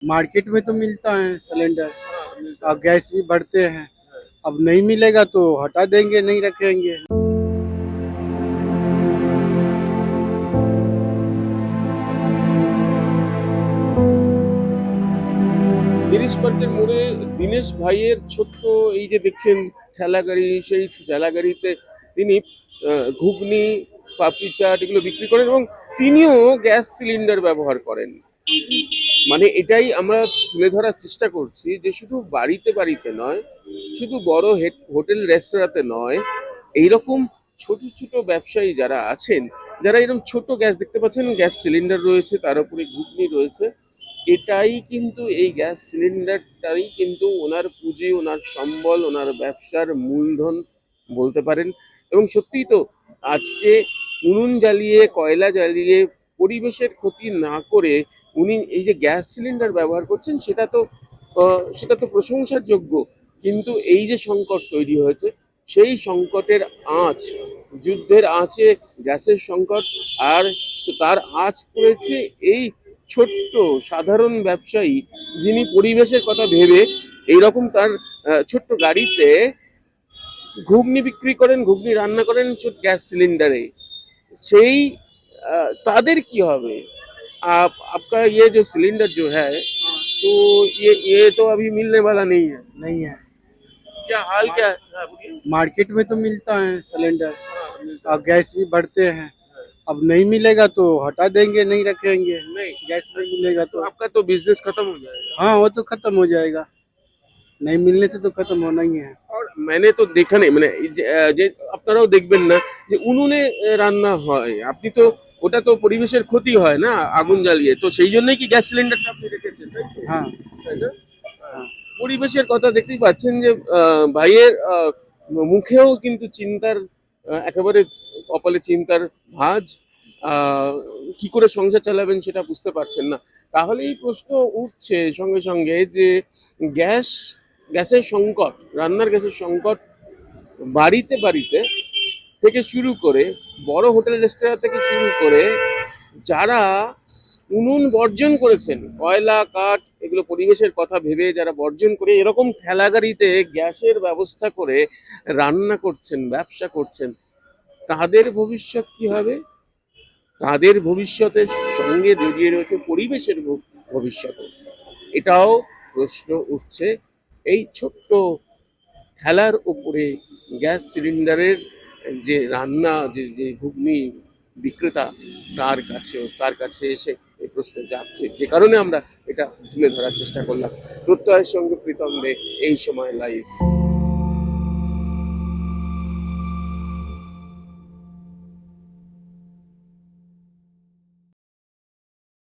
Market में तो मिलता है सिलेंडर। अब गैस भी बढ़ते हैं। अब नहीं मिलेगा तो हटा देंगे, नहीं रखेंगे। গিরিশ পার্কের মোড়ে দীনেশ ভাইয়ের ছোট্ট এই যে দেখছেন ঠেলা গাড়ি, সেই ঠেলা গাড়িতে তিনি ঘুগনি, পাপড়ি চাট এগুলো বিক্রি করেন এবং তিনিও গ্যাস সিলিন্ডার ব্যবহার করেন। মানে এটাই আমরা তুলে ধরার চেষ্টা করছি যে শুধু বাড়িতে বাড়িতে নয়, শুধু বড় হোটেল রেস্তোরাঁতে নয়, এইরকম ছোট ছোট ব্যবসায়ী যারা আছেন, যারা এরকম ছোট গ্যাস দেখতে পাচ্ছেন, গ্যাস সিলিন্ডার রয়েছে, তার উপরে ঘুগনি রয়েছে, এটাই কিন্তু এই গ্যাস সিলিন্ডারটাই কিন্তু ওনার পুঁজি, ওনার সম্বল, ওনার ব্যবসার মূলধন বলতে পারেন। এবং সত্যিই তো আজকে উনুন জ্বালিয়ে, কয়লা জ্বালিয়ে পরিবেশের ক্ষতি না করে উনি এই যে গ্যাস সিলিন্ডার ব্যবহার করছেন, সেটা তো প্রশংসার যোগ্য। কিন্তু এই যে সংকট তৈরি হয়েছে, সেই সংকটের আঁচ, যুদ্ধের আঁচে গ্যাসের সংকট, আর তার আঁচ পড়েছে এই ছোট্ট সাধারণ ব্যবসায়ী, যিনি পরিবেশের কথা ভেবে এইরকম তার ছোট্ট গাড়িতে ঘুগনি বিক্রি করেন, ঘুগনি রান্না করেন গ্যাস सिलेंडर সেই ताদের কি হবে। आपका ये जो सिलेंडर जो है, तो ये तो अभी मिलने वाला नहीं है। नहीं है। क्या हाल क्या है? हाँ, बोलिए। मार्केट में तो मिलता है सिलेंडर। हाँ, मिलता अब गैस भी बढ़ते हैं। है। अब नहीं मिलेगा तो हटा देंगे, नहीं रखेंगे। नहीं, गैस नहीं मिलेगा तो तो आपका तो बिजनेस खत्म हो जाएगा। हाँ, वो तो खत्म हो जाएगा। नहीं मिलने से तो खत्म होना ही है। और मैंने तो देखा नहीं, মানে যে আপনারাও দেখবেন না যে উনুনে রান্না হয়, আপনি তো ওটা তো পরিবেশের ক্ষতি হয় না আগুন জ্বালিয়ে, তো সেই জন্যই কি গ্যাস সিলিন্ডারটা আপনি রেখেছেন, তাই তো? हाँ তাই না? পরিবেশের কথা দেখতেই পাচ্ছেন যে ভাইয়ের মুখেও কিন্তু চিন্তার একেবারে কপালে চিন্তার ভাঁজ। আহ, কি করে সংসার চালাবেন সেটা বুঝতে পারছেন না। তাহলেই প্রশ্ন উঠছে সঙ্গে সঙ্গে যে গ্যাস গ্যাসের সংকট, রান্নার গ্যাসের সংকট বাড়িতে বাড়িতে থেকে শুরু করে, বড় হোটেল রেস্তোরাঁ থেকে শুরু করে, যারা উনুন বর্জন করেছেন, কয়লা কাঠ এগুলো পরিবেশের কথা ভেবে যারা বর্জন করে এরকম ঠেলা গাড়িতে গ্যাসের ব্যবস্থা করে রান্না করছেন, ব্যবসা করছেন, তাদের ভবিষ্যৎ কি হবে? তাদের ভবিষ্যতের সঙ্গে জড়িয়ে রয়েছে পরিবেশের ভবিষ্যৎ। এটাও প্রশ্ন উঠছে এই ছোট্ট ঠেলার উপরে গ্যাস সিলিন্ডারের যে রান্না, যে ঘুগনি বিক্রেতা, তার কাছে এসে এই প্রশ্ন যাচ্ছে, যে কারণে আমরা এটা তুলে ধরার চেষ্টা করলাম। প্রত্যয়ের সঙ্গে প্রীতম দে, এই সময় লাইভ।